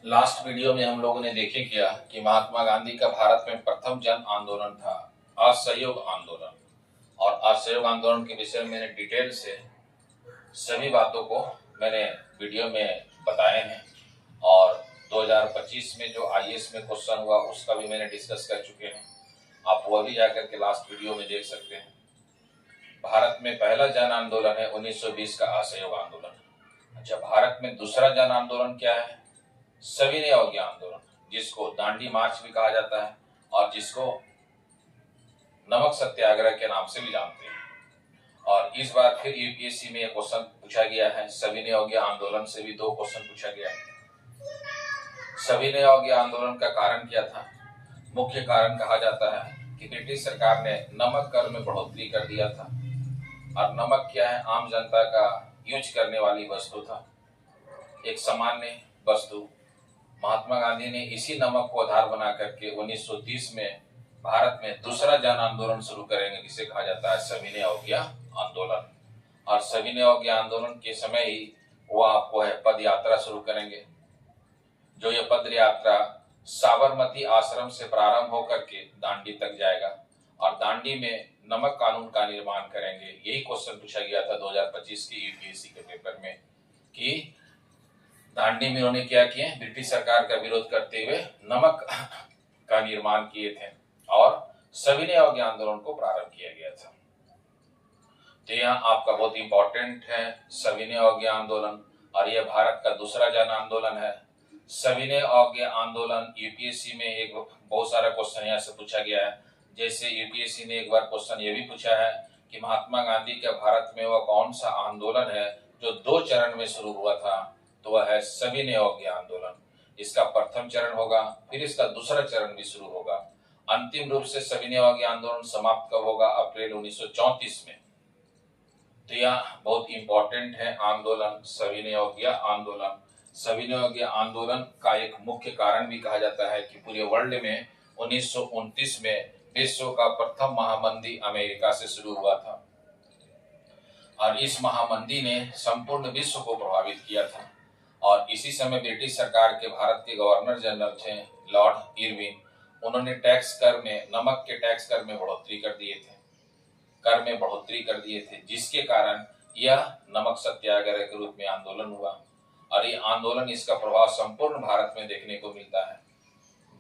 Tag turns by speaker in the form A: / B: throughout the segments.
A: Last video में हम लोगों ने देखे किया कि महात्मा गांधी का भारत में प्रथम जन आंदोलन था असहयोग आंदोलन। और असहयोग आंदोलन के विषय में मैंने डिटेल से सभी बातों को मैंने वीडियो में बताए हैं। और 2025 में जो आईएएस में क्वेश्चन हुआ उसका भी मैंने डिस्कस कर चुके हैं। आप वो भी जाकर के लास्ट वीडियो में देख सकते हैं। भारत में पहला जन आंदोलन है 1920 का असहयोग आंदोलन। अच्छा, भारत में दूसरा जन आंदोलन क्या है? सविनय अवज्ञा आंदोलन, जिसको दांडी मार्च भी कहा जाता है और जिसको नमक सत्याग्रह के नाम से भी जानते हैं। और इस बार फिर यूपीएससी में यह क्वेश्चन पूछा गया है। सविनय अवज्ञा आंदोलन से भी 2 क्वेश्चन पूछा गया है। सविनय अवज्ञा आंदोलन का कारण क्या था? मुख्य कारण कहा जाता है कि ब्रिटिश सरकार ने नमक कर में बढ़ोतरी कर दिया था। और नमक क्या है? आम जनता का यूज करने वाली वस्तु था, एक सामान्य वस्तु। महात्मा गांधी ने इसी नमक को आधार बना करके 1930 में भारत में दूसरा जन आंदोलन शुरू करेंगे, जिसे कहा जाता है सविनय अवज्ञा आंदोलन। और सविनय अवज्ञा आंदोलन के समय ही वो आपको है पद यात्रा शुरू करेंगे। जो ये पद यात्रा साबरमती आश्रम से प्रारंभ होकर के दांडी तक जाएगा और दांडी में नमक कानून का निर्माण करेंगे। यही क्वेश्चन पूछा गया था 2025 के यूपीएससी के पेपर में कि दांडी में उन्होंने क्या किए? ब्रिटिश सरकार का विरोध करते हुए नमक का निर्माण किए थे और सविनय अवज्ञा आंदोलन को प्रारंभ किया गया था। तो यहाँ आपका बहुत इंपॉर्टेंट है सविनय अवज्ञा आंदोलन, और यह भारत का दूसरा जन आंदोलन है। सविनय अवज्ञा आंदोलन यूपीएससी में एक बहुत सारा क्वेश्चन यहाँ से पूछा गया है। जैसे यूपीएससी ने एक बार क्वेश्चन ये भी पूछा है कि महात्मा गांधी का भारत में वह कौन सा आंदोलन है जो 2 चरण में शुरू हुआ था? तो वह है सविनय अवज्ञा आंदोलन। इसका प्रथम चरण होगा, फिर इसका दूसरा चरण भी शुरू होगा। अंतिम रूप से सविनय अवज्ञा आंदोलन समाप्त कब होगा? अप्रैल 1934 में। तो यह बहुत इंपॉर्टेंट है आंदोलन सविनय अवज्ञा आंदोलन। सविनय अवज्ञा आंदोलन का एक मुख्य कारण भी कहा जाता है कि पूरे वर्ल्ड में 1929 में विश्व का प्रथम महामंदी अमेरिका से शुरू हुआ था और इस महामंदी ने संपूर्ण विश्व को प्रभावित किया था। और इसी समय ब्रिटिश सरकार के भारत के गवर्नर जनरल थे लॉर्ड इरविन। उन्होंने टैक्स कर में, नमक के टैक्स कर में बढ़ोतरी कर दिए थे, जिसके कारण यह नमक सत्याग्रह के रूप में आंदोलन हुआ। और ये आंदोलन, इसका प्रभाव संपूर्ण भारत में देखने को मिलता है।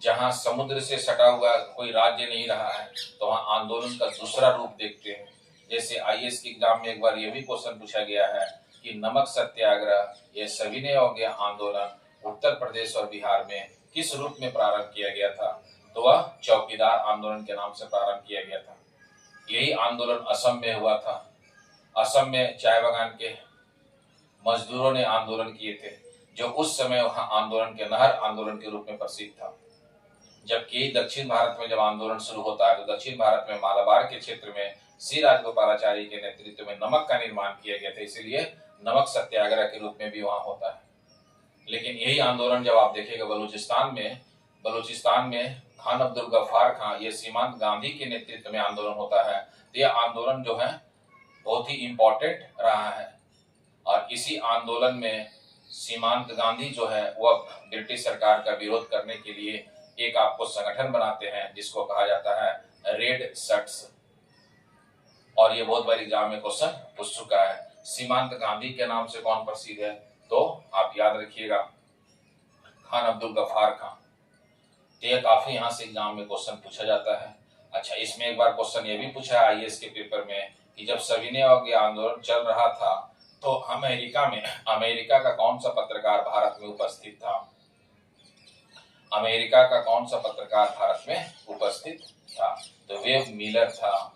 A: जहां समुद्र से सटा हुआ कोई राज्य नहीं रहा है तो वहां आंदोलन का दूसरा रूप देखते हैं। जैसे आईएएस के एग्जाम में एक बार यह भी क्वेश्चन पूछा गया है कि नमक सत्याग्रह, यह सविनय अवज्ञा आंदोलन उत्तर प्रदेश और बिहार में किस रूप में प्रारंभ किया गया था? तो वह चौकीदार आंदोलन के नाम से प्रारंभ किया गया था। यही आंदोलन असम में हुआ था। असम में चाय बागान के मजदूरों ने आंदोलन किए थे, जो उस समय वहां आंदोलन के नहर आंदोलन के रूप में प्रसिद्ध था। जबकि दक्षिण भारत में जब आंदोलन शुरू होता है तो दक्षिण भारत में मालाबार के क्षेत्र में श्री राजगोपालाचारी के नेतृत्व में नमक का निर्माण किया गया था, इसलिए नमक सत्याग्रह के रूप में भी वहां होता है। लेकिन यही आंदोलन जब आप देखेगा बलूचिस्तान में खान अब्दुल गफ्फार खां, ये सीमांत गांधी के नेतृत्व में आंदोलन होता है। तो यह आंदोलन जो है बहुत ही इंपॉर्टेंट रहा है। और इसी आंदोलन में सीमांत गांधी जो है वह ब्रिटिश सरकार का विरोध करने के लिए एक आपको संगठन बनाते हैं, जिसको कहा जाता है रेड शर्ट्स। और ये बहुत बार एग्जाम में क्वेश्चन पूछ चुका है। सीमांत गांधी के नाम से कौन प्रसिद्ध है? तो आप याद रखिएगा, खान अब्दुल गफ्फार खां। तो ये काफी यहाँ से एग्जाम में क्वेश्चन पूछा जाता है। अच्छा, इसमें एक बार क्वेश्चन ये भी पूछा है आईएएस के पेपर में कि जब सविनय अवज्ञा आंदोलन चल रहा था तो अमेरिका का कौन सा पत्रकार भारत में उपस्थित था? अमेरिका का कौन सा पत्रकार भारत में उपस्थित था? तो वेब मिलर था।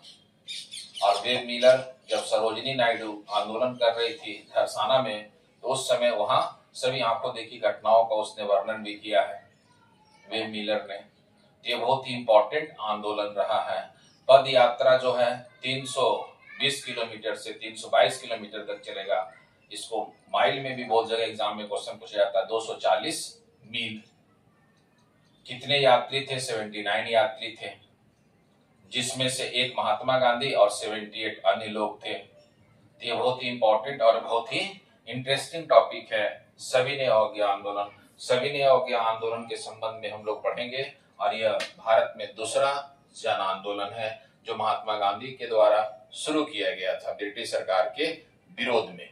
A: और वेब मिलर जब सरोजिनी नायडू आंदोलन कर रही थी थरसाना में, तो उस समय वहां सभी आंखों देखी घटनाओं का उसने वर्णन भी किया है वेब मिलर ने। ये बहुत ही इंपॉर्टेंट आंदोलन रहा है। पद यात्रा जो है 320 किलोमीटर से 322 किलोमीटर तक चलेगा। इसको माइल में भी बहुत जगह एग्जाम में क्वेश्चन पूछा जाता है। 240 मील। कितने यात्री थे? 79 यात्री थे, जिसमें से एक महात्मा गांधी और 78 अन्य लोग थे। ये बहुत ही इंपॉर्टेंट और बहुत ही इंटरेस्टिंग टॉपिक है सविनय अवज्ञा आंदोलन। सविनय अवज्ञा आंदोलन के संबंध में हम लोग पढ़ेंगे और यह भारत में दूसरा जन आंदोलन है जो महात्मा गांधी के द्वारा शुरू किया गया था ब्रिटिश सरकार के विरोध में।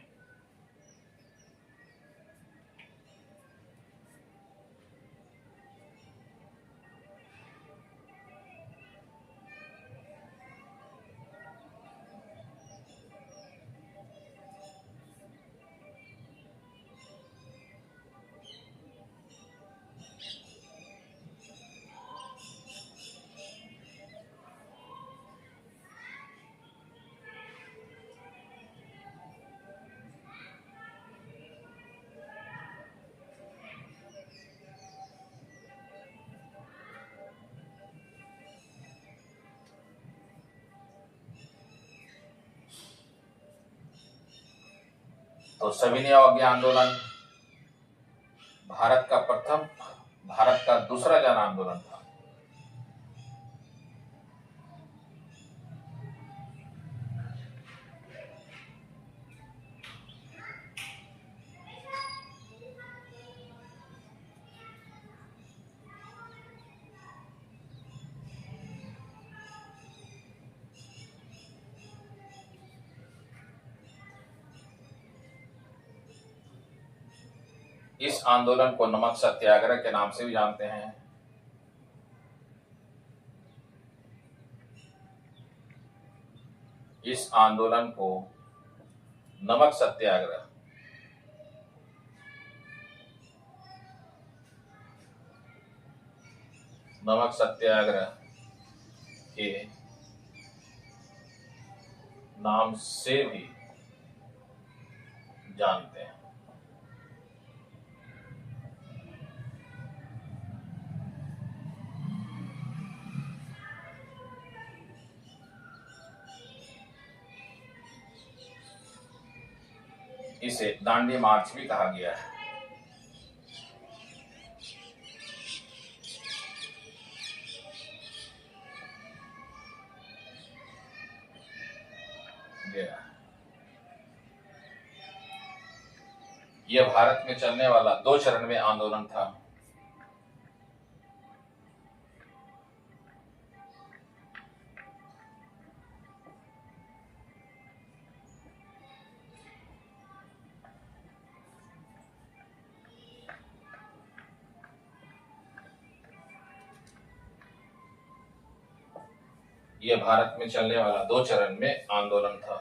A: तो सविनय अवज्ञा आंदोलन भारत का दूसरा जन आंदोलन था। इस आंदोलन को नमक सत्याग्रह के नाम से भी जानते हैं। इस आंदोलन को नमक सत्याग्रह के नाम से भी जानते हैं। इसे दांडी मार्च भी कहा गया है। यह भारत में चलने वाला 2 चरण में आंदोलन था। यह भारत में चलने वाला 2 चरण में आंदोलन था।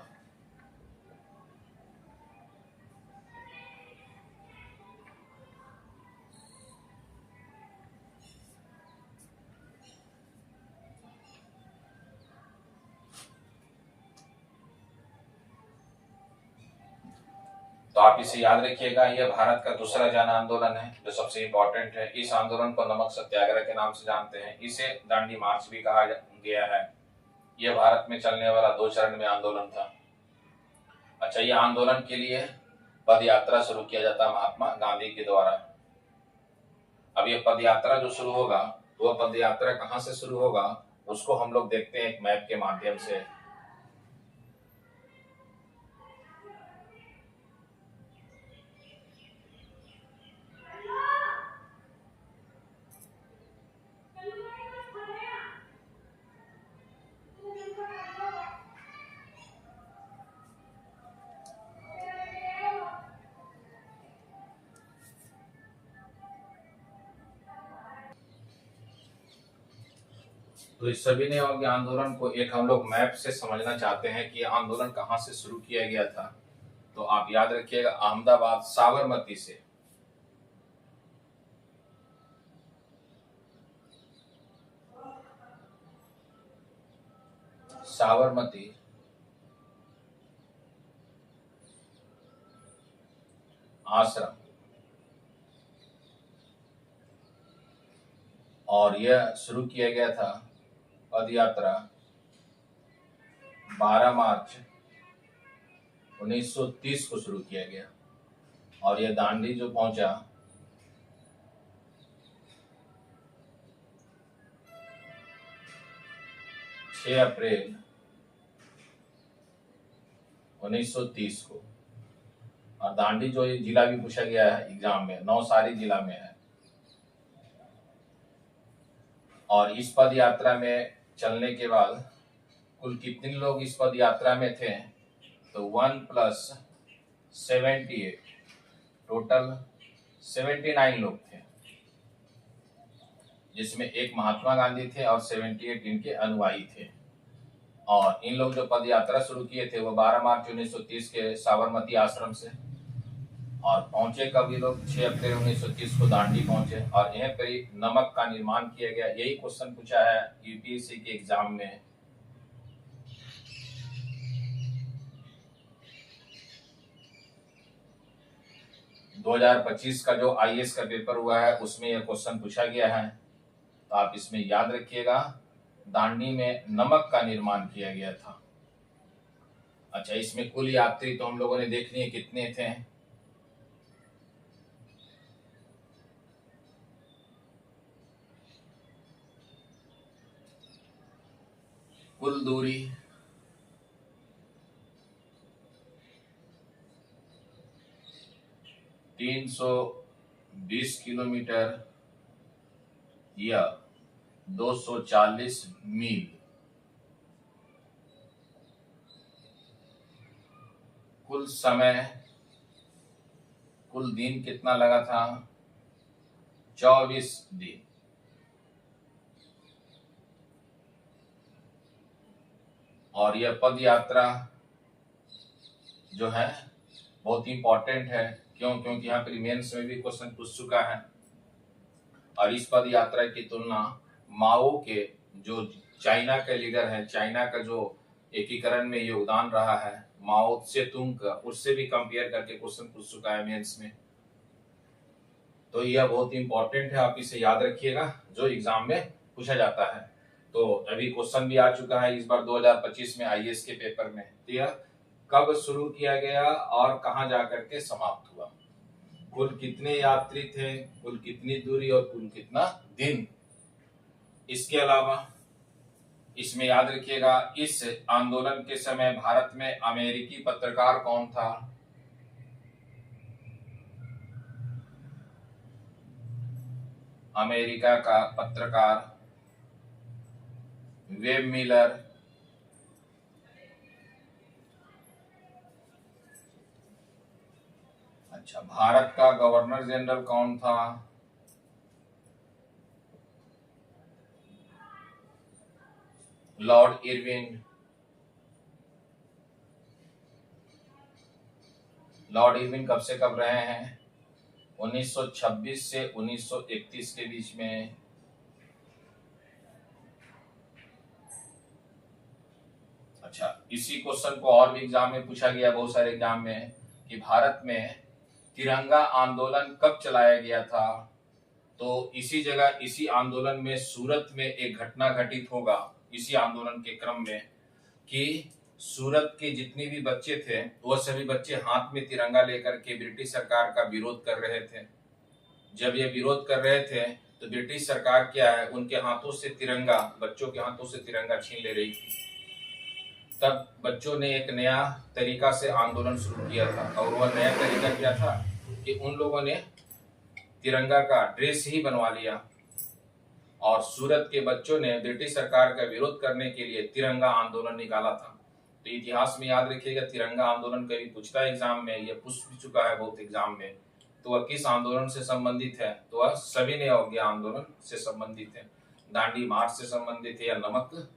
A: तो आप इसे याद रखिएगा, यह भारत का दूसरा जन आंदोलन है जो सबसे इंपॉर्टेंट है। इस आंदोलन को नमक सत्याग्रह के नाम से जानते हैं। इसे दांडी मार्च भी कहा गया है। यह भारत में चलने वाला 2 चरण में आंदोलन था। अच्छा, यह आंदोलन के लिए पद यात्रा शुरू किया जाता है महात्मा गांधी के द्वारा। अब यह पद यात्रा जो शुरू होगा, वह पद यात्रा कहां से शुरू होगा उसको हम लोग देखते हैं एक मैप के माध्यम से। तो इस सविनय अवज्ञा आंदोलन को एक हम लोग मैप से समझना चाहते हैं कि आंदोलन कहां से शुरू किया गया था। तो आप याद रखिएगा, अहमदाबाद साबरमती से। साबरमती आश्रम, और यह शुरू किया गया था पद यात्रा 12 मार्च 1930 को शुरू किया गया, और यह दांडी जो पहुंचा 6 अप्रैल 1930 को। और दांडी जो ये जिला भी पूछा गया है एग्जाम में, नवसारी जिला में है। और इस पद यात्रा में चलने के बाद कुल कितने लोग इस पद यात्रा में थे? तो 1+78, टोटल 79 लोग थे, जिसमें एक महात्मा गांधी थे और 78 इनके अनुयायी थे। और इन लोग जो पद यात्रा शुरू किए थे वो 12 मार्च 1930 के साबरमती आश्रम से, और पहुंचे कब ये लोग? 6 अप्रैल 1930 को दांडी पहुंचे, और यहीं पर ही नमक का निर्माण किया गया। यही क्वेश्चन पूछा है यूपीएससी के एग्जाम में। दो 2025 का जो आईएएस का पेपर हुआ है उसमें यह क्वेश्चन पूछा गया है, तो आप इसमें याद रखिएगा, दांडी में नमक का निर्माण किया गया था। अच्छा, इसमें कुल यात्री तो हम लोगों ने देख लिए कितने थे? कुल दूरी 320 किलोमीटर या 240 मील। कुल समय, कुल दिन कितना लगा था? 24 दिन। और यह पद यात्रा जो है बहुत इंपॉर्टेंट है। क्यों? क्योंकि यहाँ पर मेंस में भी क्वेश्चन पूछ चुका है। और इस पद यात्रा की तुलना माओ के, जो चाइना के लीडर है, चाइना का जो एकीकरण में योगदान रहा है, माओ से तुंग का, उससे भी कंपेयर करके क्वेश्चन पूछ चुका है मेंस में। तो यह बहुत इंपॉर्टेंट है, आप इसे याद रखिएगा, जो एग्जाम में पूछा जाता है। तो अभी क्वेश्चन भी आ चुका है इस बार 2025 में आईएएस के पेपर में। तो यह कब शुरू किया गया और कहां जाकर के समाप्त हुआ? कुल कितने यात्री थे, कुल कितनी दूरी और कुल कितना दिन? इसके अलावा इसमें याद रखिएगा, इस आंदोलन के समय भारत में अमेरिकी पत्रकार कौन था? अमेरिका का पत्रकार वेब मिलर। अच्छा, भारत का गवर्नर जनरल कौन था? Lord Irwin. लॉर्ड इरविन कब से कब रहे हैं? 1926 से 1931 के बीच में। अच्छा, इसी क्वेश्चन को और भी एग्जाम में पूछा गया, बहुत सारे एग्जाम में, कि भारत में तिरंगा आंदोलन कब चलाया गया था? तो इसी जगह, इसी आंदोलन में सूरत में एक घटना घटित होगा इसी आंदोलन के क्रम में, कि सूरत के जितने भी बच्चे थे वह सभी बच्चे हाथ में तिरंगा लेकर के ब्रिटिश सरकार का विरोध कर रहे थे। जब ये विरोध कर रहे थे तो ब्रिटिश सरकार क्या है, उनके हाथों से तिरंगा, बच्चों के हाथों से तिरंगा छीन ले रही थी। तब बच्चों ने एक नया तरीका से आंदोलन शुरू किया था, और वह नया तरीका क्या था कि उन लोगों ने तिरंगा का ड्रेस ही बनवा लिया, और सूरत के बच्चों ने ब्रिटिश सरकार का विरोध करने के लिए तिरंगा आंदोलन निकाला था। तो इतिहास में याद रखिएगा, तिरंगा आंदोलन कभी पूछता है एग्जाम में, यह पूछ भी चुका है बहुत एग्जाम में। तो वह किस आंदोलन से संबंधित है? तो वह सविनय अवज्ञा आंदोलन से संबंधित है, दांडी मार्च से संबंधित है, या नमक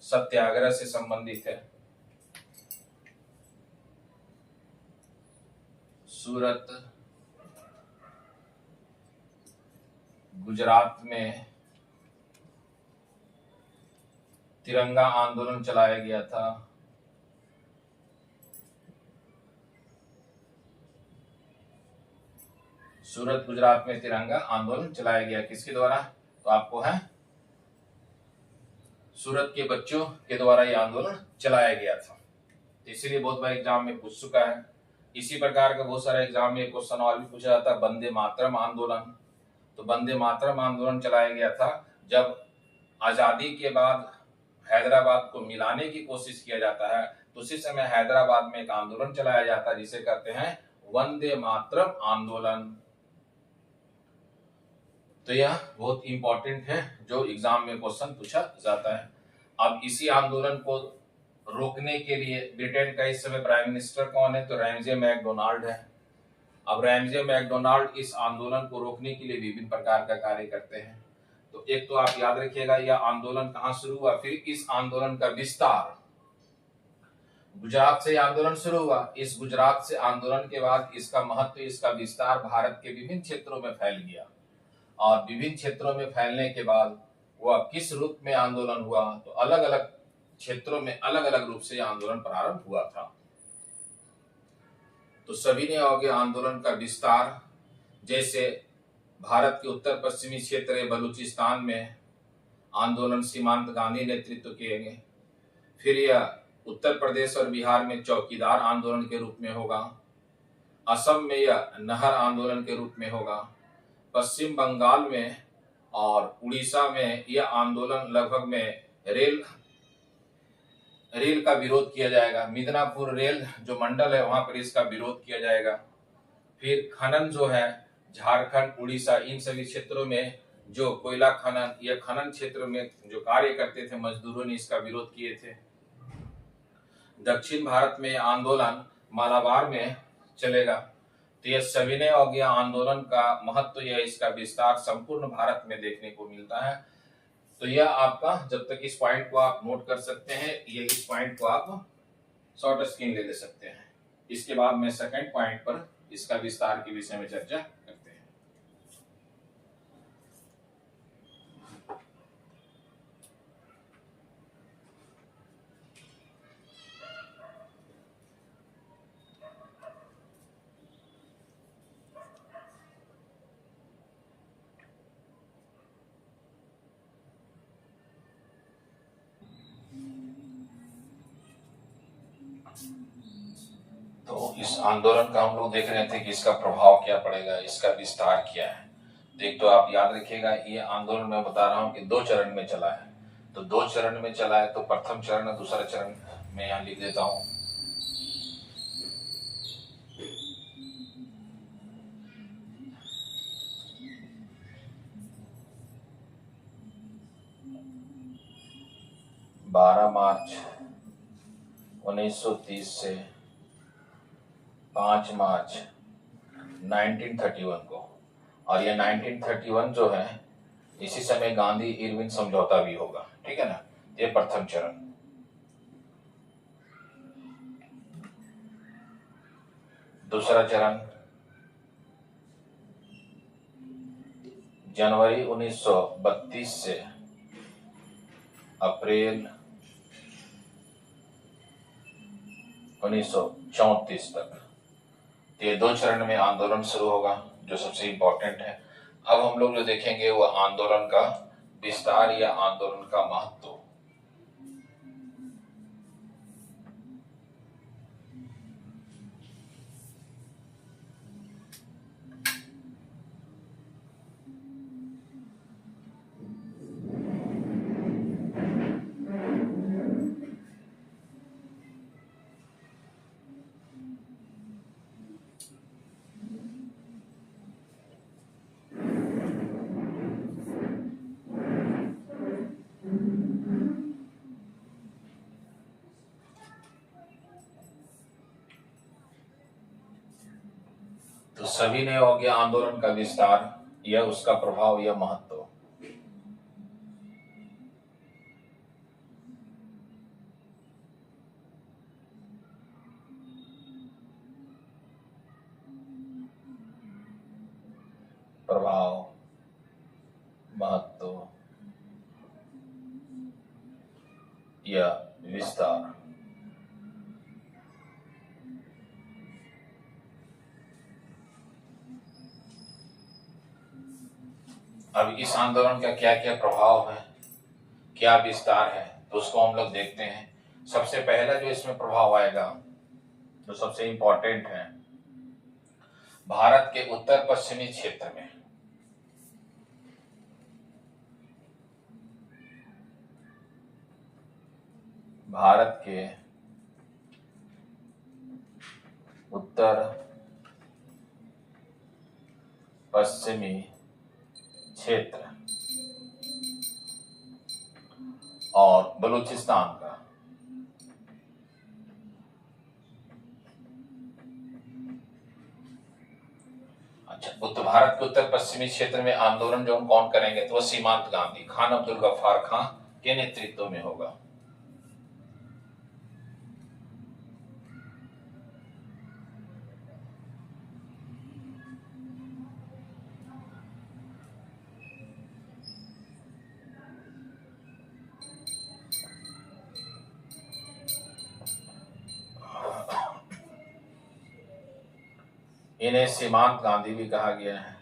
A: सत्याग्रह से संबंधित है। सूरत गुजरात में तिरंगा आंदोलन चलाया गया था। सूरत गुजरात में तिरंगा आंदोलन चलाया गया किसके द्वारा? तो आपको है सूरत के बच्चों के द्वारा यह आंदोलन चलाया गया था। इसीलिए बहुत बार एग्जाम में पूछ चुका है। इसी प्रकार का बहुत सारा एग्जाम में क्वेश्चन और भी पूछा जाता है, वंदे मातरम आंदोलन। तो वंदे मातरम आंदोलन चलाया गया था जब आजादी के बाद हैदराबाद को मिलाने की कोशिश किया जाता है, तो उसी समय हैदराबाद में एक आंदोलन चलाया जाता है जिसे कहते हैं वंदे मातरम आंदोलन। तो यह बहुत इंपॉर्टेंट है, जो एग्जाम में क्वेश्चन पूछा जाता है। अब इसी आंदोलन को रोकने के लिए ब्रिटेन का इस समय प्राइम मिनिस्टर कौन है? तो रैमजे मैकडोनाल्ड है। अब रैमजे मैकडोनाल्ड इस आंदोलन को रोकने के लिए विभिन्न प्रकार का कार्य करते हैं। तो एक तो आप याद रखिएगा, यह आंदोलन कहाँ शुरू हुआ, फिर इस आंदोलन का विस्तार। गुजरात से आंदोलन शुरू हुआ, इस गुजरात से आंदोलन के बाद इसका महत्व, इसका विस्तार भारत के विभिन्न क्षेत्रों में फैल गया। और विभिन्न क्षेत्रों में फैलने के बाद वह किस रूप में आंदोलन हुआ, तो अलग अलग क्षेत्रों में अलग अलग रूप से आंदोलन प्रारंभ हुआ था। तो सभी ने हो गया आंदोलन का विस्तार। जैसे भारत के उत्तर पश्चिमी क्षेत्र बलूचिस्तान में आंदोलन सीमांत गांधी नेतृत्व किए। फिर यह उत्तर प्रदेश और बिहार में चौकीदार आंदोलन के रूप में होगा। असम में यह नहर आंदोलन के रूप में होगा। पश्चिम बंगाल में और उड़ीसा में यह आंदोलन लगभग में रेल का विरोध किया जाएगा। मिदनापुर रेल जो मंडल है वहां पर इसका विरोध किया जाएगा। फिर खनन जो है झारखंड, उड़ीसा, इन सभी क्षेत्रों में जो कोयला खनन या खनन क्षेत्र में जो कार्य करते थे मजदूरों ने इसका विरोध किए थे। दक्षिण भारत में आंदोलन मालाबार में चलेगा। तो यह सविनय हो गया आंदोलन का महत्व, यह इसका विस्तार संपूर्ण भारत में देखने को मिलता है। तो यह आपका, जब तक इस पॉइंट को आप नोट कर सकते हैं, ये इस पॉइंट को आप शॉर्ट स्क्रीन ले सकते हैं। इसके बाद मैं सेकंड पॉइंट पर इसका विस्तार के विषय में चर्चा करते हैं। तो इस आंदोलन का हम लोग देख रहे थे कि इसका प्रभाव क्या पड़ेगा, इसका विस्तार क्या है। तो एक तो आप याद रखिएगा, ये आंदोलन मैं बता रहा हूँ कि 2 चरण में चला है। तो 2 चरण में चला है, तो प्रथम चरण और दूसरा चरण मैं यहाँ लिख देता हूँ। मार्च 1930 से 5 मार्च 1931 को, और ये 1931 जो है इसी समय गांधी इरविन समझौता भी होगा, ठीक है ना। ये प्रथम चरण। दूसरा चरण जनवरी 1932 से अप्रैल 1934 तक। ये 2 चरण में आंदोलन शुरू होगा, जो सबसे इंपॉर्टेंट है। अब हम लोग जो देखेंगे वो आंदोलन का विस्तार या आंदोलन का महत्व। तो सभी ने हो गया आंदोलन का विस्तार, यह उसका प्रभाव, यह महत्व। प्रभाव, महत्व, या विस्तार। अब इस आंदोलन का क्या क्या प्रभाव है, क्या विस्तार है, तो उसको हम लोग देखते हैं। सबसे पहला जो इसमें प्रभाव आएगा, जो सबसे इंपॉर्टेंट है, भारत के उत्तर पश्चिमी क्षेत्र में भारत के उत्तर पश्चिमी क्षेत्र और बलूचिस्तान का उत्तर भारत के उत्तर पश्चिमी क्षेत्र में आंदोलन जो कौन करेंगे तो वो सीमांत गांधी खान अब्दुल गफ्फार खां के नेतृत्व में होगा। इन्हें सीमांत गांधी भी कहा गया है।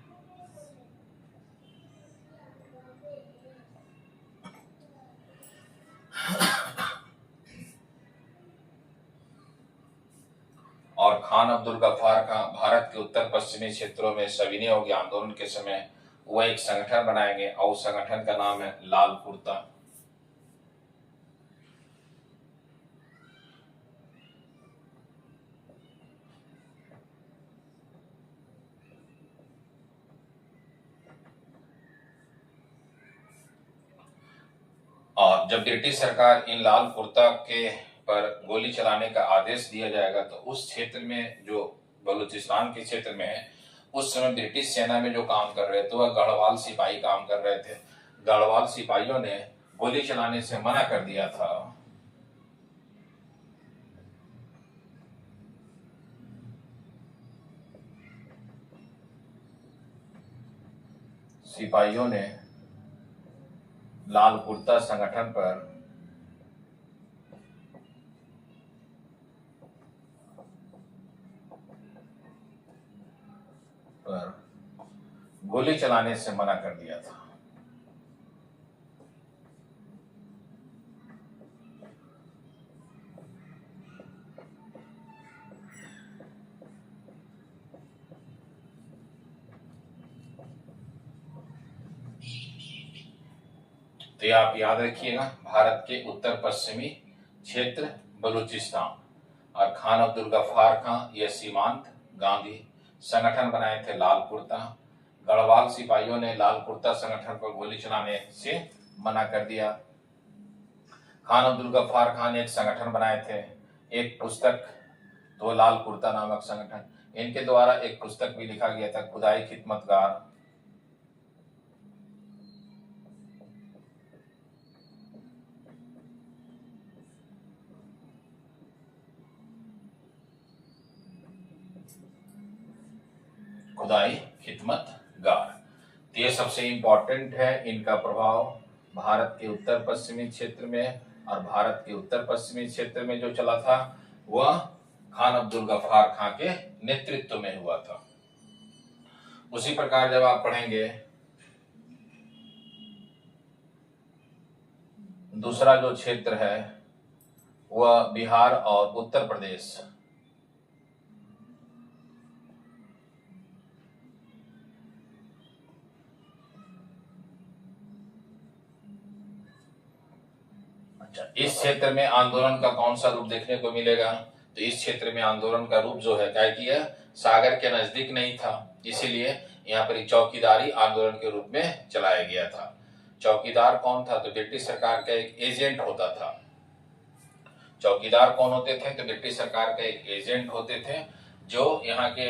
A: और खान अब्दुल गफ्फार खां भारत के उत्तर पश्चिमी क्षेत्रों में सविनय योगी आंदोलन के समय वह एक संगठन बनाएंगे और उस संगठन का नाम है लाल कुर्ता। और जब ब्रिटिश सरकार इन लाल कुर्ता के पर गोली चलाने का आदेश दिया जाएगा तो उस क्षेत्र में जो बलूचिस्तान के क्षेत्र में है उस समय ब्रिटिश सेना में जो काम कर रहे थे वह गढ़वाल सिपाही काम कर रहे थे। गढ़वाल सिपाहियों ने गोली चलाने से मना कर दिया था। सिपाहियों ने लाल कुर्ता संगठन पर गोली चलाने से मना कर दिया था। तो ये आप याद रखिएगा, भारत के उत्तर पश्चिमी क्षेत्र बलूचिस्तान और खान अब्दुल गफ्फार खां ये सीमांत गांधी संगठन बनाए थे लाल कुर्ता। गढ़वाल सिपाहियों ने लाल कुर्ता संगठन पर गोली चलाने से मना कर दिया। खान अब्दुल गफ्फार खां ने एक संगठन बनाए थे, एक पुस्तक तो लाल कुर्ता नामक संगठन, इनके द्वारा एक पुस्तक भी लिखा गया था खुदाई खिदमतगार। खुदाई खिदमतगार। तो ये सबसे इंपॉर्टेंट है। इनका प्रभाव भारत के उत्तर पश्चिमी क्षेत्र में और भारत के उत्तर पश्चिमी क्षेत्र में जो चला था वह खान अब्दुल गफ्फार खां के नेतृत्व में हुआ था। उसी प्रकार जब आप पढ़ेंगे दूसरा जो क्षेत्र है वह बिहार और उत्तर प्रदेश। इस क्षेत्र में आंदोलन का कौन सा रूप देखने को मिलेगा? तो इस क्षेत्र में आंदोलन का रूप जो है क्या कि यह सागर के नजदीक नहीं था, इसीलिए यहाँ पर चौकीदारी आंदोलन के रूप में चलाया गया था। चौकीदार कौन था? तो ब्रिटिश सरकार का एक एजेंट होता था। चौकीदार कौन होते थे? तो ब्रिटिश सरकार का एक एजेंट होते थे जो यहाँ के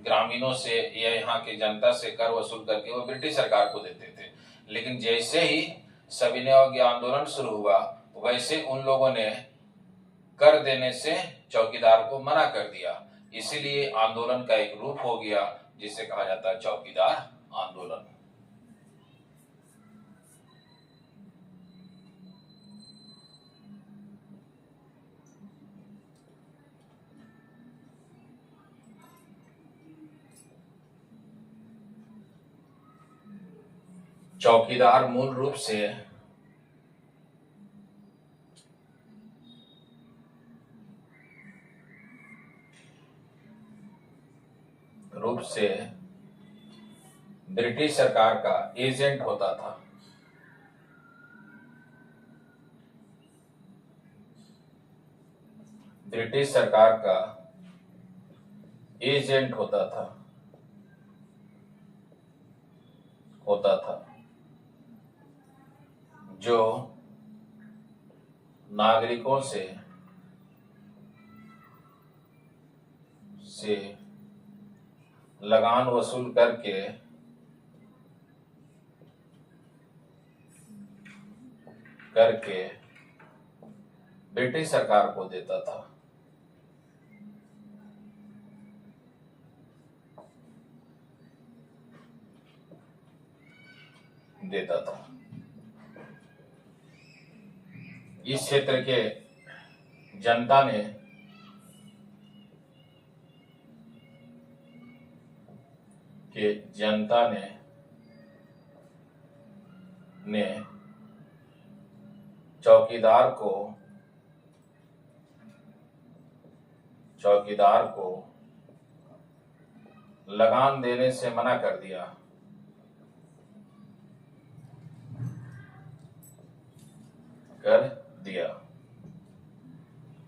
A: ग्रामीणों से या यहाँ की जनता से कर वसूल करके वो ब्रिटिश सरकार को देते थे। लेकिन जैसे ही सविनय अवज्ञा आंदोलन शुरू हुआ वैसे उन लोगों ने कर देने से चौकीदार को मना कर दिया, इसीलिए आंदोलन का एक रूप हो गया जिसे कहा जाता है चौकीदार आंदोलन। चौकीदार मूल रूप से ब्रिटिश सरकार का एजेंट होता था। ब्रिटिश सरकार का एजेंट होता था होता था, जो नागरिकों से लगान वसूल करके ब्रिटिश सरकार को देता था। इस क्षेत्र के जनता ने चौकीदार को लगान देने से मना कर दिया।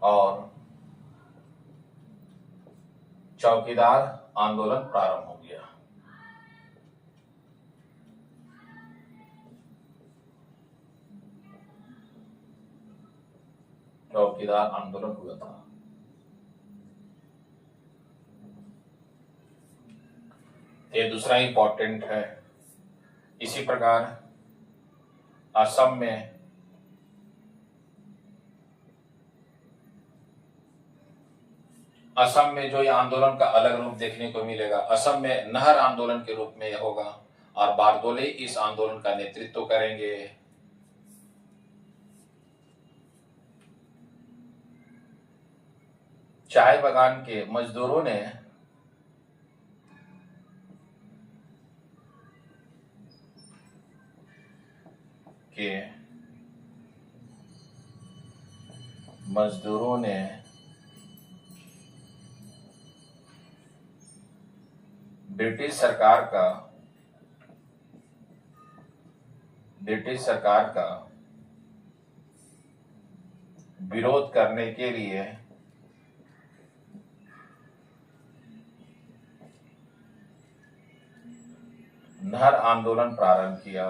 A: और चौकीदार आंदोलन प्रारंभ हो गया। चौकीदार आंदोलन हुआ था। ये दूसरा इंपॉर्टेंट है। इसी प्रकार असम में जो ये आंदोलन का अलग रूप देखने को मिलेगा, असम में नहर आंदोलन के रूप में यह होगा और बारदोले इस आंदोलन का नेतृत्व करेंगे। चाय बागान के मजदूरों ने ब्रिटिश सरकार का विरोध करने के लिए नहर आंदोलन प्रारंभ किया।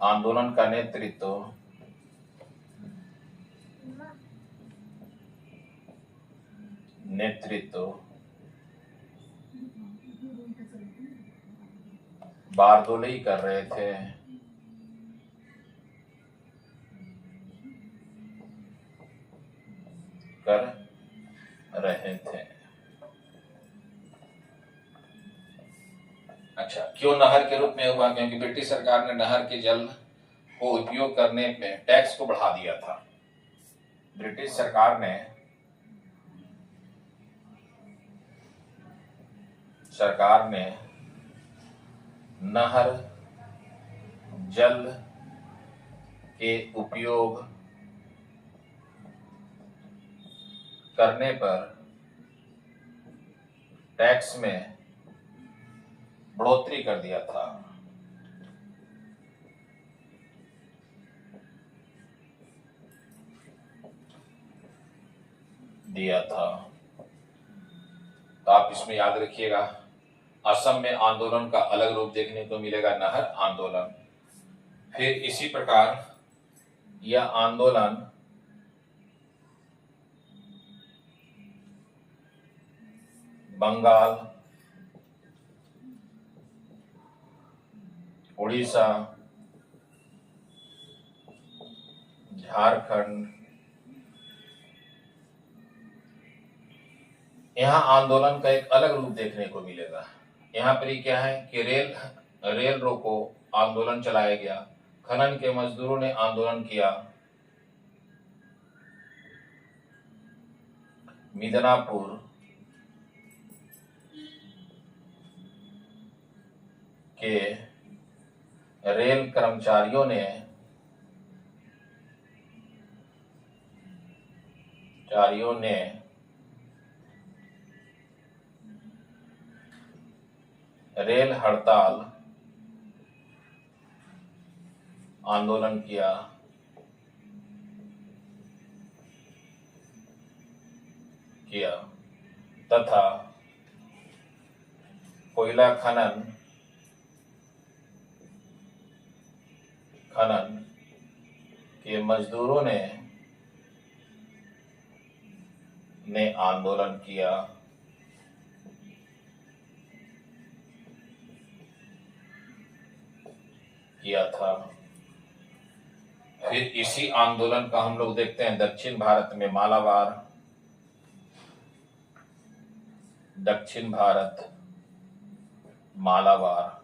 A: आंदोलन का नेतृत्व बारदोले ही कर रहे थे। अच्छा, क्यों नहर के रूप में हुआ? क्योंकि ब्रिटिश सरकार ने नहर के जल को उपयोग करने में टैक्स को बढ़ा दिया था। ब्रिटिश सरकार ने नहर जल के उपयोग करने पर टैक्स में बढ़ोतरी कर दिया था। तो आप इसमें याद रखिएगा, असम में आंदोलन का अलग रूप देखने को मिलेगा, नहर आंदोलन। फिर इसी प्रकार यह आंदोलन बंगाल, उड़ीसा, झारखंड, यहाँ आंदोलन का एक अलग रूप देखने को मिलेगा। यहाँ पर ही क्या है कि रेल रोको आंदोलन चलाया गया। खनन के मजदूरों ने आंदोलन किया। मिदनापुर के रेल कर्मचारियों ने रेल हड़ताल आंदोलन किया। किया तथा कोयला खनन के मजदूरों ने आंदोलन किया था। फिर इसी आंदोलन का हम लोग देखते हैं दक्षिण भारत में मालाबार, दक्षिण भारत मालाबार,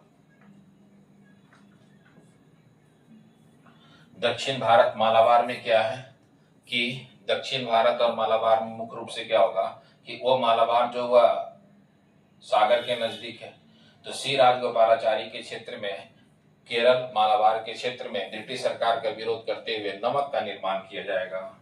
A: दक्षिण भारत मालाबार में क्या है कि दक्षिण भारत और मालाबार में मुख्य रूप से क्या होगा कि वो मालाबार जो हुआ सागर के नजदीक है, तो सी राजगोपालाचारी के क्षेत्र में, केरल मालाबार के क्षेत्र में ब्रिटिश सरकार का विरोध करते हुए नमक का निर्माण किया जाएगा।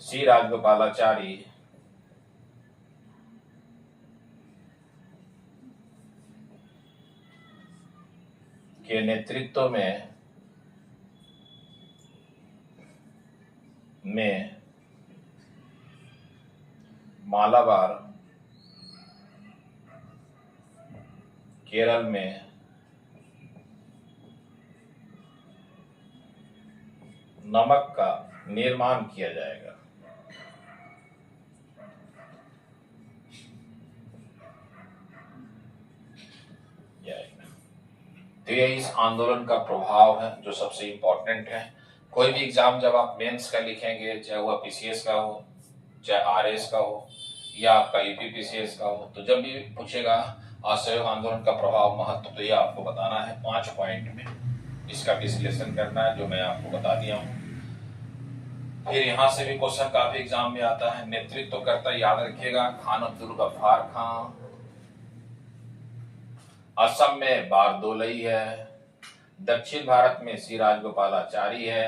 A: सी राजगोपालाचारी के नेतृत्व में मालाबार केरल में नमक का निर्माण किया जाएगा। तो ये इस आंदोलन का प्रभाव है जो सबसे इंपॉर्टेंट है। कोई भी एग्जाम जब आप मेंस का लिखेंगे, चाहे वह पीसीएस का हो, चाहे आरएस का हो, या आपका यूपीपीसीएस का हो, तो जब भी पूछेगा असहयोग आंदोलन का प्रभाव महत्व, तो ये आपको बताना है 5 पॉइंट में, इसका विश्लेषण करना है जो मैं आपको बता दिया हूँ। फिर यहाँ से भी क्वेश्चन काफी एग्जाम में आता है। नेतृत्व करता याद रखिएगा खान अब्दुल गफ्फार खान, असम में बारदोलई है, दक्षिण भारत में सी राजगोपालाचारी है।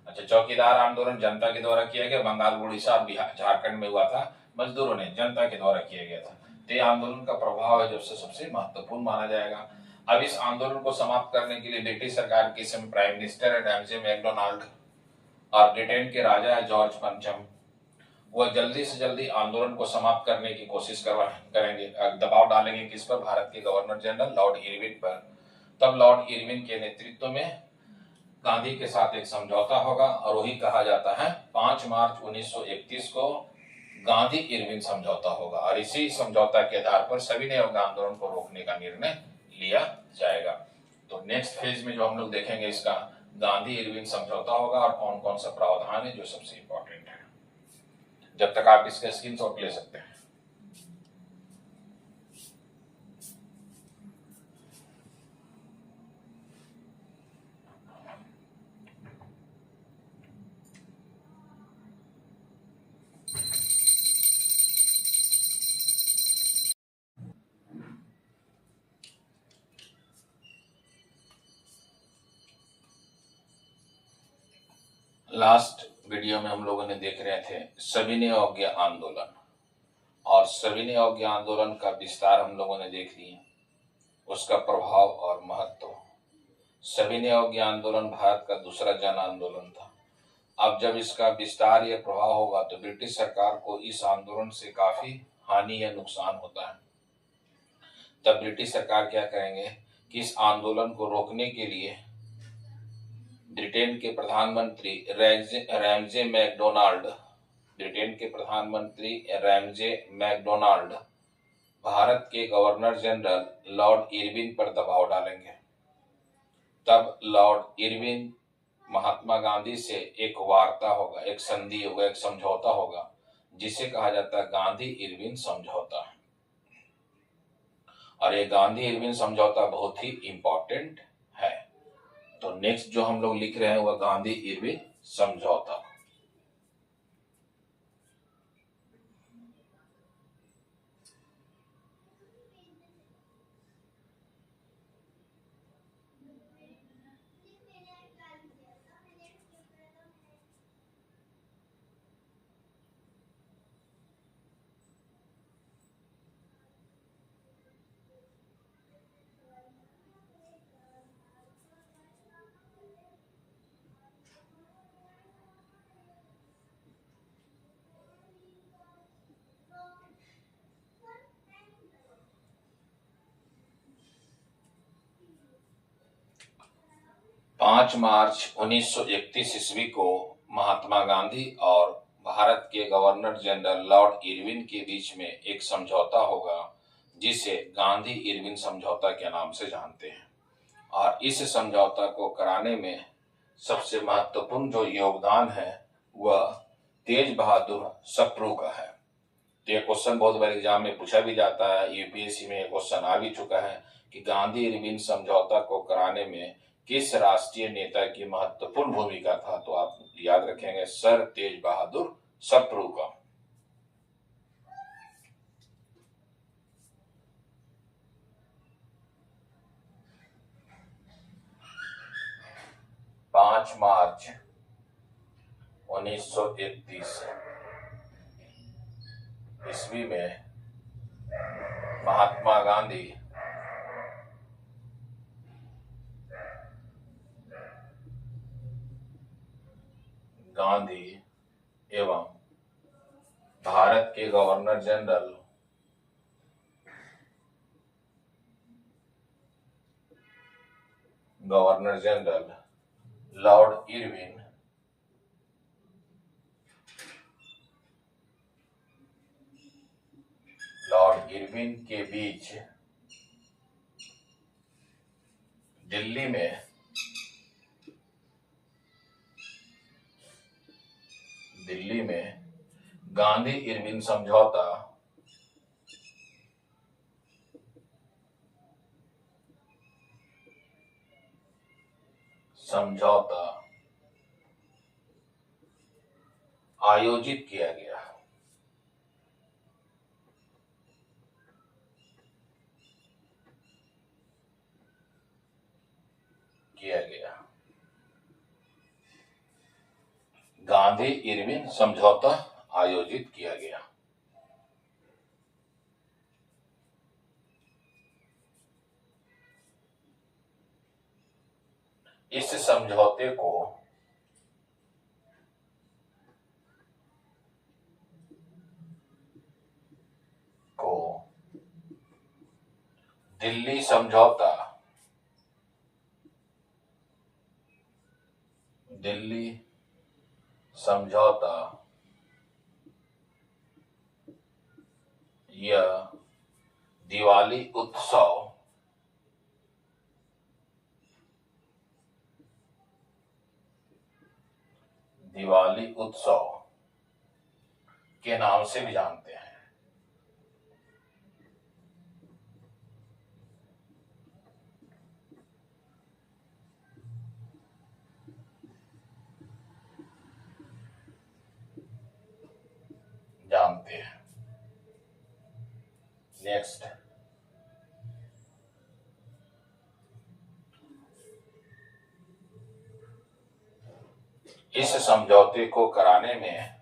A: अच्छा, चौकीदार आंदोलन जनता के द्वारा किया गया, बंगाल, उड़ीसा, बिहार, झारखंड में हुआ था, मजदूरों ने, जनता के द्वारा किया गया था। तो ये आंदोलन का प्रभाव है जो सबसे महत्वपूर्ण माना जाएगा। अब इस आंदोलन को समाप्त करने के लिए ब्रिटिश सरकार के समय प्राइम मिनिस्टर है रैमजे मैकडोनाल्ड और ब्रिटेन के राजा है जॉर्ज पंचम। वह जल्दी से जल्दी आंदोलन को समाप्त करने की कोशिश करेंगे, दबाव डालेंगे किस पर, भारत के गवर्नर जनरल लॉर्ड इरविन पर। तब लॉर्ड इरविन के नेतृत्व में गांधी के साथ एक समझौता होगा और वही कहा जाता है 5 मार्च 1931 को गांधी इरविन समझौता होगा, और इसी समझौता के आधार पर सभी ने आंदोलन को रोकने का निर्णय लिया जाएगा। तो नेक्स्ट फेज में जो हम लोग देखेंगे इसका गांधी इरविन समझौता होगा और कौन कौन सा प्रावधान है जो सबसे इंपॉर्टेंट है। जब तक आप इसका स्क्रीनशॉट ले सकते हैं। लास्ट वीडियो में हम लोगों ने देख रहे थे सविनय अवज्ञा आंदोलन, और सविनय अवज्ञा आंदोलन का विस्तार हम लोगों ने देख लिया, उसका प्रभाव और महत्व। सविनय अवज्ञा आंदोलन भारत का दूसरा जन आंदोलन था। अब जब इसका विस्तार या प्रभाव होगा तो ब्रिटिश सरकार को इस आंदोलन से काफी हानि या नुकसान होता है। तब ब्रिटिश सरकार क्या करेंगे कि इस आंदोलन को रोकने के लिए ब्रिटेन के प्रधानमंत्री रैमजे मैकडोनाल्ड भारत के गवर्नर जनरल लॉर्ड इरविन पर दबाव डालेंगे। तब लॉर्ड इरविन महात्मा गांधी से एक वार्ता होगा, एक संधि होगा, एक समझौता होगा, जिसे कहा जाता है गांधी इरविन समझौता। और ये गांधी इरविन समझौता बहुत ही इंपॉर्टेंट है। तो नेक्स्ट जो हम लोग लिख रहे हैं वह गांधी इरविन समझौता। 5 मार्च 1931 ईस्वी को महात्मा गांधी और भारत के गवर्नर जनरल लॉर्ड इरविन के बीच में एक समझौता होगा, जिसे गांधी इरविन समझौता के नाम से जानते हैं। और इस समझौता को कराने में सबसे महत्वपूर्ण जो योगदान है वह तेज बहादुर सप्रू का है। तो ये क्वेश्चन बहुत बार एग्जाम में पूछा भी जाता है, यूपीएससी में ये क्वेश्चन आ भी चुका है कि गांधी इरविन समझौता को कराने में किस राष्ट्रीय नेता की महत्वपूर्ण भूमिका था। तो आप याद रखेंगे सर तेज बहादुर सप्रू का। पांच मार्च 1931 ईस्वी में महात्मा गांधी एवं भारत के गवर्नर जनरल लॉर्ड इरविन के बीच दिल्ली में गांधी इरविन समझौता आयोजित किया गया। गांधी इरविन समझौता आयोजित किया गया। इस समझौते को दिल्ली समझौता या दिवाली उत्सव के नाम से भी जानते हैं। नेक्स्ट, इस समझौते को कराने में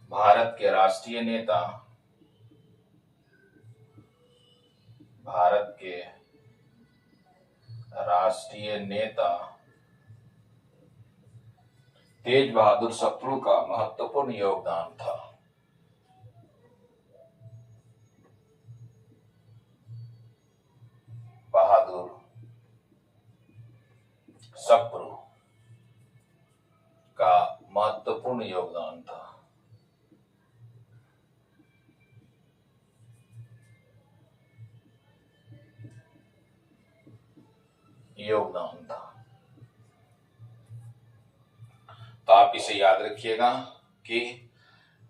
A: भारत के राष्ट्रीय नेता तेज बहादुर सप्रू का महत्वपूर्ण योगदान था। बहादुर सप्रू का महत्वपूर्ण योगदान था। तो आप इसे याद रखिएगा कि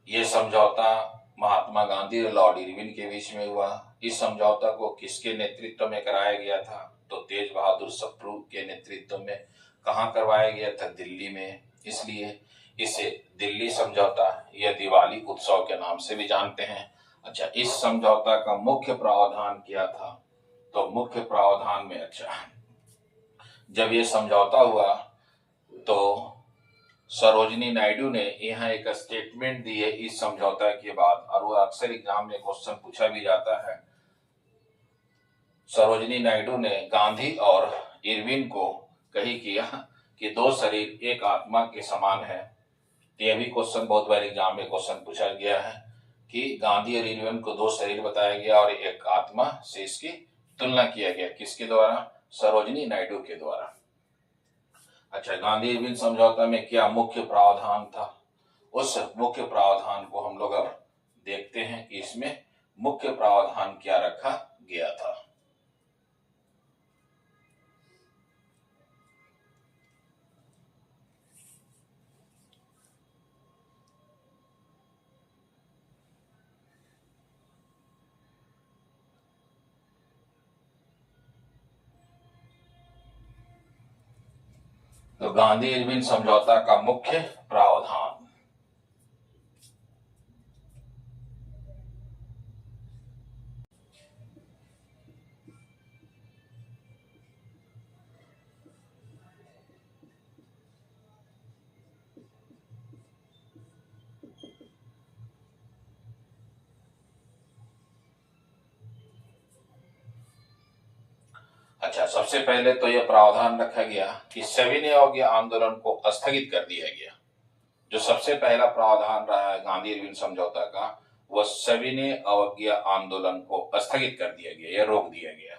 A: यह समझौता महात्मा गांधी और लॉर्ड इरविन के बीच में हुआ। इस समझौता को किसके नेतृत्व में कराया गया था? तो तेज बहादुर सप्रू के नेतृत्व में। कहां करवाया गया था? दिल्ली में। इसलिए इसे दिल्ली समझौता या दिवाली उत्सव के नाम से भी जानते हैं। अच्छा, इस समझौता का मुख्य प्रावधान क्या था? तो मुख्य प्रावधान में जब ये समझौता हुआ तो सरोजिनी नायडू ने यहाँ एक स्टेटमेंट दी है इस समझौता के बाद, और वो अक्सर एग्जाम में क्वेश्चन पूछा भी जाता है। सरोजिनी नायडू ने गांधी और इरविन को कही किया कि दो शरीर एक आत्मा के समान है। ये भी क्वेश्चन बहुत बार एग्जाम में क्वेश्चन पूछा गया है कि गांधी और इरविन को दो शरीर बताया गया और एक आत्मा से इसकी तुलना किया गया, किसके द्वारा? सरोजिनी नायडू के द्वारा। अच्छा, गांधी इरविन समझौता में क्या मुख्य प्रावधान था? उस मुख्य प्रावधान को हम लोग अब देखते हैं कि इसमें मुख्य प्रावधान क्या रखा गया था। तो गांधी इरविन समझौता का मुख्य प्रावधान, अच्छा, सबसे पहले तो यह प्रावधान रखा गया कि सविनय अवज्ञा आंदोलन को स्थगित कर दिया गया। जो सबसे पहला प्रावधान रहा है गांधी इरविन समझौता का, वह सविनय अवज्ञा आंदोलन को स्थगित कर दिया गया या रोक दिया गया।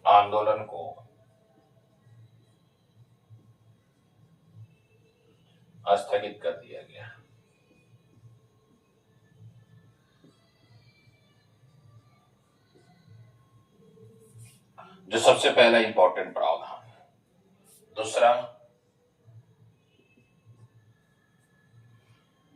A: आंदोलन को स्थगित कर दिया गया। जो सबसे पहला इंपॉर्टेंट प्रावधान।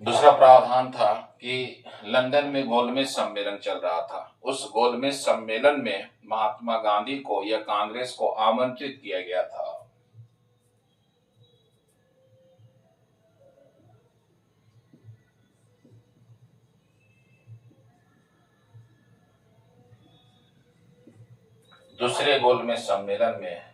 A: दूसरा प्रावधान था कि लंदन में गोलमेज सम्मेलन चल रहा था। उस गोलमेज सम्मेलन में महात्मा गांधी को या कांग्रेस को आमंत्रित किया गया था। दूसरे गोलमेज सम्मेलन में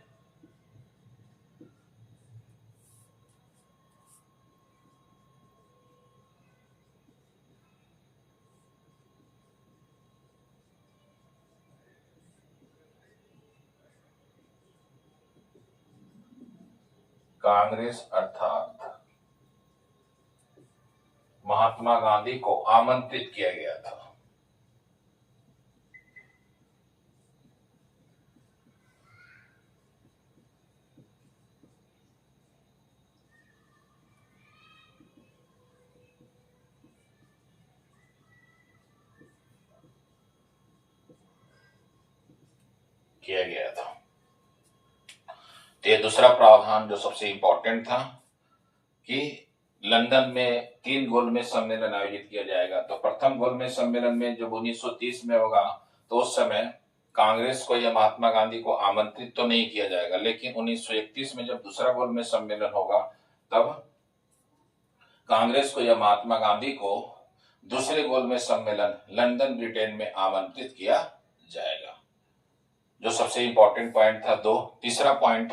A: कांग्रेस अर्थात महात्मा गांधी को आमंत्रित किया गया था। तो ये दूसरा प्रावधान जो सबसे इंपॉर्टेंट था कि लंदन में 3 गोलमेज सम्मेलन आयोजित किया जाएगा। तो प्रथम गोलमेज सम्मेलन में जब 1930 में होगा तो उस समय कांग्रेस को या महात्मा गांधी को आमंत्रित तो नहीं किया जाएगा, लेकिन 1931 में जब दूसरा गोलमेज सम्मेलन होगा तब कांग्रेस को या महात्मा गांधी को दूसरे गोलमेज सम्मेलन लंदन ब्रिटेन में आमंत्रित किया जाएगा। जो सबसे इंपॉर्टेंट पॉइंट था 2। तीसरा पॉइंट,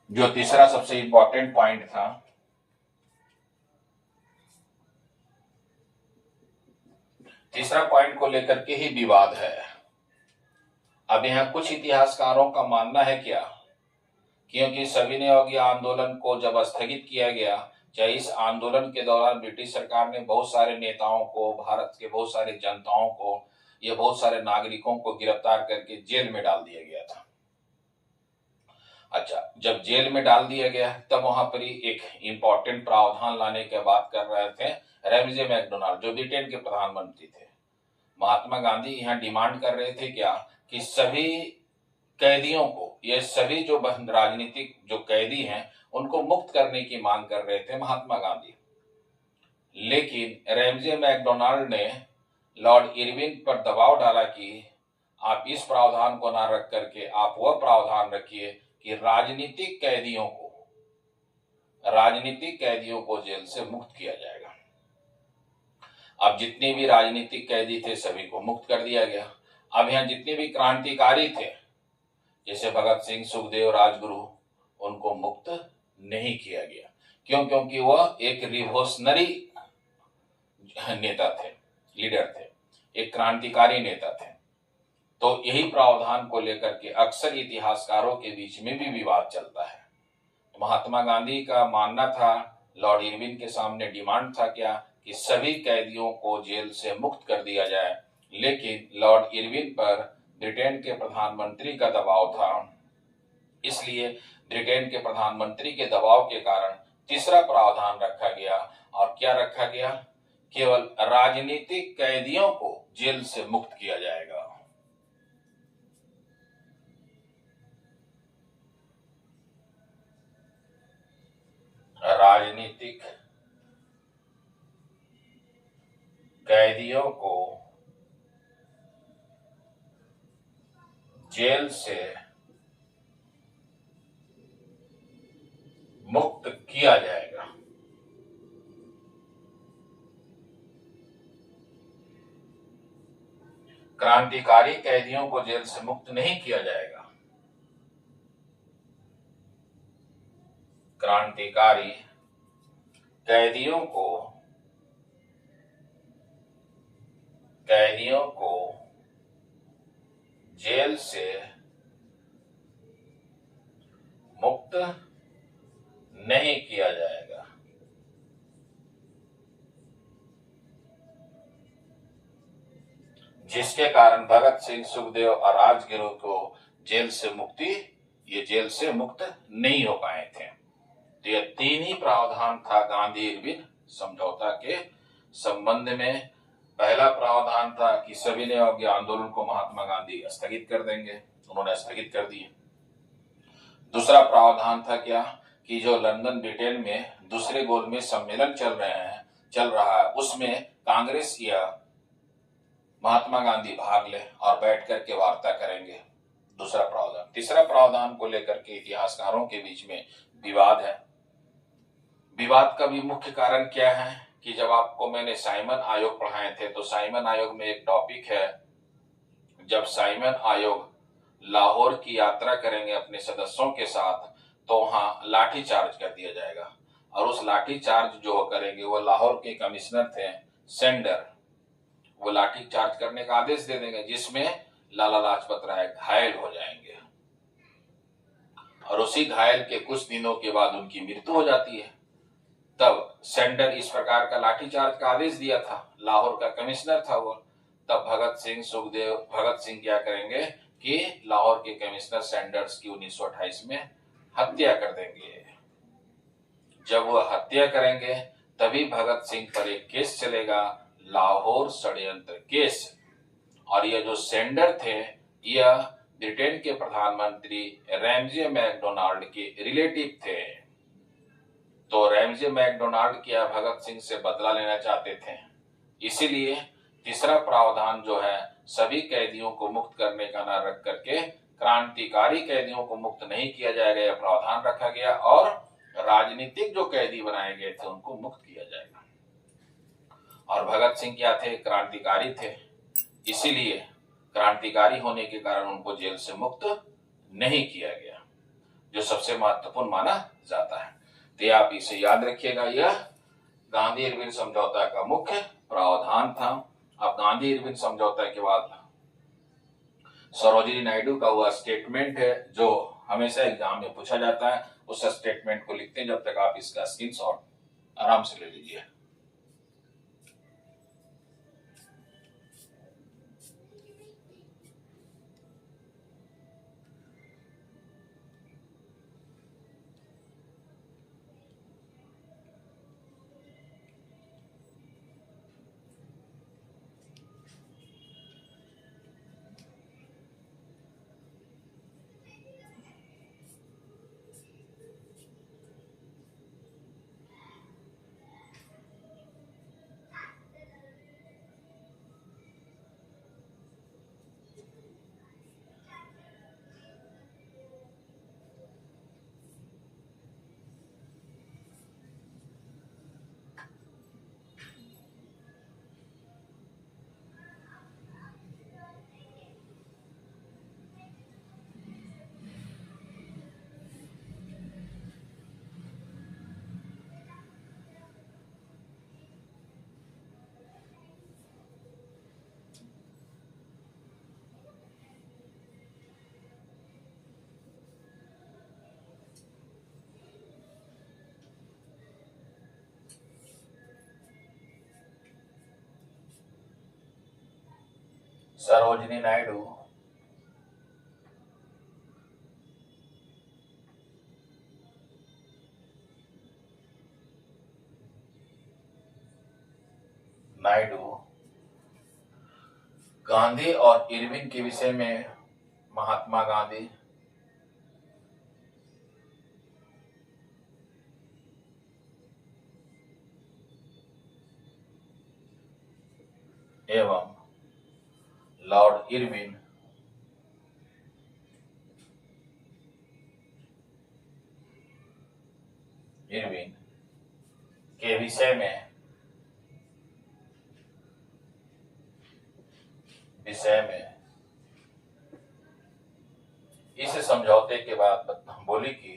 A: जो तीसरा सबसे इंपॉर्टेंट पॉइंट था, तीसरा पॉइंट को लेकर के ही विवाद है। अब यहाँ कुछ इतिहासकारों का मानना है क्या, क्योंकि सविनय अवज्ञा आंदोलन को जब स्थगित किया गया, चाहे इस आंदोलन के दौरान ब्रिटिश सरकार ने बहुत सारे नेताओं को, भारत के बहुत सारे जनताओं को या बहुत सारे नागरिकों को गिरफ्तार करके जेल में डाल दिया गया था। अच्छा, जब जेल में डाल दिया गया तब वहां पर ही एक इंपॉर्टेंट प्रावधान लाने की बात कर रहे थे रैमजे मैकडोनाल्ड, जो ब्रिटेन के प्रधानमंत्री थे। महात्मा गांधी यहाँ डिमांड कर रहे थे क्या कि सभी कैदियों को, ये सभी जो राजनीतिक जो कैदी हैं उनको मुक्त करने की मांग कर रहे थे महात्मा गांधी। लेकिन रैमजे मैकडोनाल्ड ने लॉर्ड इरविन पर दबाव डाला कि आप इस प्रावधान को ना रख करके आप वह प्रावधान रखिए कि राजनीतिक कैदियों को, राजनीतिक कैदियों को जेल से मुक्त किया जाएगा। अब जितने भी राजनीतिक कैदी थे सभी को मुक्त कर दिया गया। अब यहाँ जितने भी क्रांतिकारी थे जैसे भगत सिंह, सुखदेव, राजगुरु, उनको मुक्त नहीं किया गया। क्यों? क्योंकि वह एक रिवोल्यूशनरी नेता थे, लीडर थे, एक क्रांतिकारी नेता थे। तो यही प्रावधान को लेकर के अक्सर इतिहासकारों के बीच में भी विवाद चलता है। महात्मा गांधी का मानना था, लॉर्ड इरविन के सामने डिमांड था क्या कि सभी कैदियों को जेल से मुक्त कर दिया जाए, लेकिन लॉर्ड इरविन पर ब्रिटेन के प्रधानमंत्री का दबाव था। इसलिए ब्रिटेन के प्रधानमंत्री के दबाव के कारण तीसरा प्रावधान रखा गया। और क्या रखा गया? केवल राजनीतिक कैदियों को जेल से मुक्त किया जाएगा। राजनीतिक कैदियों को जेल से मुक्त किया जाएगा। क्रांतिकारी कैदियों को जेल से मुक्त नहीं किया जाएगा। क्रांतिकारी कैदियों को जेल से मुक्त नहीं किया जाएगा। जिसके कारण भगत सिंह, सुखदेव और राजगुरु को जेल से मुक्त नहीं हो पाए थे। तो यह तीन ही प्रावधान था गांधी इरविन समझौता के संबंध में। पहला प्रावधान था कि सविनय अवज्ञा आंदोलन को महात्मा गांधी स्थगित कर देंगे, उन्होंने स्थगित कर दिए। दूसरा प्रावधान था क्या कि जो लंदन, ब्रिटेन में दूसरे गोलमेज सम्मेलन चल रहा है उसमें कांग्रेस या महात्मा गांधी भाग ले और बैठ करके वार्ता करेंगे। दूसरा प्रावधान। तीसरा प्रावधान को लेकर के इतिहासकारों के बीच में विवाद है। विवाद का भी मुख्य कारण क्या है कि जब आपको मैंने साइमन आयोग पढ़ाए थे तो साइमन आयोग में एक टॉपिक है, जब साइमन आयोग लाहौर की यात्रा करेंगे अपने सदस्यों के साथ तो वहां लाठी चार्ज कर दिया जाएगा। और उस लाठी चार्ज जो करेंगे वो लाहौर के कमिश्नर थे सेंडर, वो लाठी चार्ज करने का आदेश दे देंगे, जिसमें लाला लाजपत राय घायल हो जाएंगे और उसी घायल के कुछ दिनों के बाद उनकी मृत्यु हो जाती है। तब सेंडर इस प्रकार का लाठीचार्ज का आदेश दिया था, लाहौर का कमिश्नर था वो। तब भगत सिंह क्या करेंगे कि लाहौर के कमिश्नर सेंडर्स की 1928 में हत्या कर देंगे। जब वह हत्या करेंगे तभी भगत सिंह पर एक केस चलेगा, लाहौर षड्यंत्र केस। और ये जो सेंडर थे यह ब्रिटेन के प्रधानमंत्री रैमजे मैकडोनाल्ड के रिलेटिव थे। तो रैमजे मैकडोनाल्ड क्या भगत सिंह से बदला लेना चाहते थे। इसीलिए तीसरा प्रावधान जो है सभी कैदियों को मुक्त करने का नारा रख करके क्रांतिकारी कैदियों को मुक्त नहीं किया जाएगा, यह प्रावधान रखा गया। और राजनीतिक जो कैदी बनाए गए थे उनको मुक्त किया जाएगा। और भगत सिंह क्या थे? क्रांतिकारी थे। इसीलिए क्रांतिकारी होने के कारण उनको जेल से मुक्त नहीं किया गया, जो सबसे महत्वपूर्ण माना जाता है। तो आप इसे याद रखिएगा, यह गांधी इरविन समझौता का मुख्य प्रावधान था। अब गांधी इरविन समझौता के बाद सरोजिनी नायडू का हुआ स्टेटमेंट है जो हमेशा एग्जाम में पूछा जाता है, उस स्टेटमेंट को लिखते हैं। जब तक आप इसका स्क्रीनशॉट आराम से ले लीजिए। सरोजिनी नायडू, गांधी और इरविन के विषय में महात्मा गांधी, एवं लॉर्ड इरविन के विषय में इस समझौते के बाद बोली कि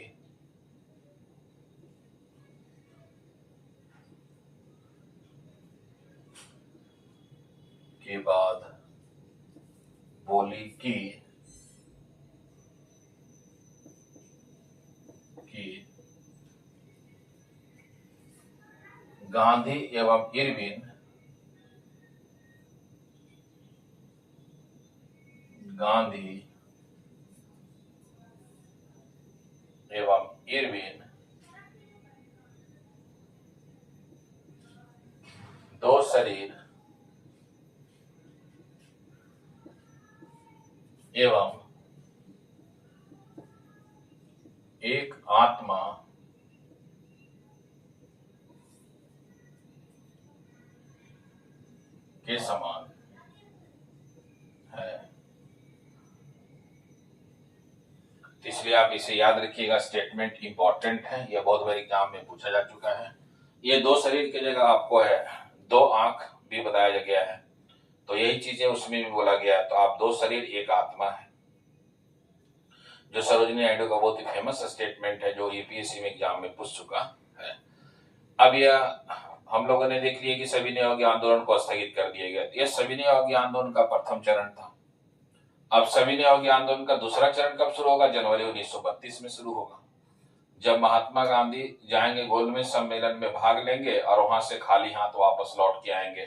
A: गांधी एवं इरविन दो शरीर एवं एक आत्मा के समान है। इसलिए आप इसे याद रखिएगा, स्टेटमेंट इंपॉर्टेंट है, यह बहुत बार एग्जाम में पूछा जा चुका है। ये दो शरीर की जगह आपको है दो आंख भी बताया गया है, तो यही चीजें उसमें भी बोला गया है। तो आप दो शरीर एक आत्मा है, जो सरोजिनी नायडू का बहुत ही फेमस स्टेटमेंट है, जो यूपीएससी में एग्जाम में पूछ चुका है। अब यह हम लोगों ने देख लिया कि सविनय अवज्ञा आंदोलन को स्थगित कर दिया गया। यह सविनय अवज्ञा आंदोलन का प्रथम चरण था। अब सविनय अवज्ञा आंदोलन का दूसरा चरण कब शुरू होगा? जनवरी 1932 में शुरू होगा, जब महात्मा गांधी जाएंगे गोलमेज सम्मेलन में भाग लेंगे और वहां से खाली हाथ वापस लौट के आएंगे,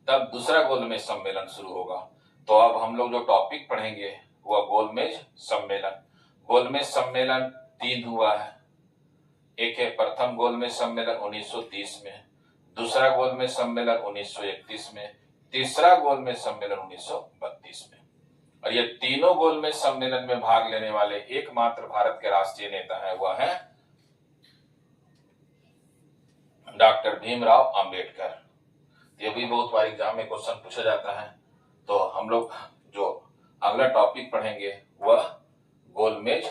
A: तब दूसरा गोलमेज सम्मेलन शुरू होगा। तो अब हम लोग जो टॉपिक पढ़ेंगे वह गोलमेज सम्मेलन। गोलमेज सम्मेलन 3 हुआ है। एक है प्रथम गोलमेज सम्मेलन 1930 में, दूसरा गोलमेज सम्मेलन 1931 में, तीसरा गोलमेज सम्मेलन 1932 में। और ये तीनों गोलमेज सम्मेलन में भाग लेने वाले एकमात्र भारत के राष्ट्रीय नेता है, वह है डॉक्टर भीमराव अंबेडकर। ये भी बहुत बार एग्जाम में क्वेश्चन पूछा जाता है। तो हम लोग जो अगला टॉपिक पढ़ेंगे वह गोलमेज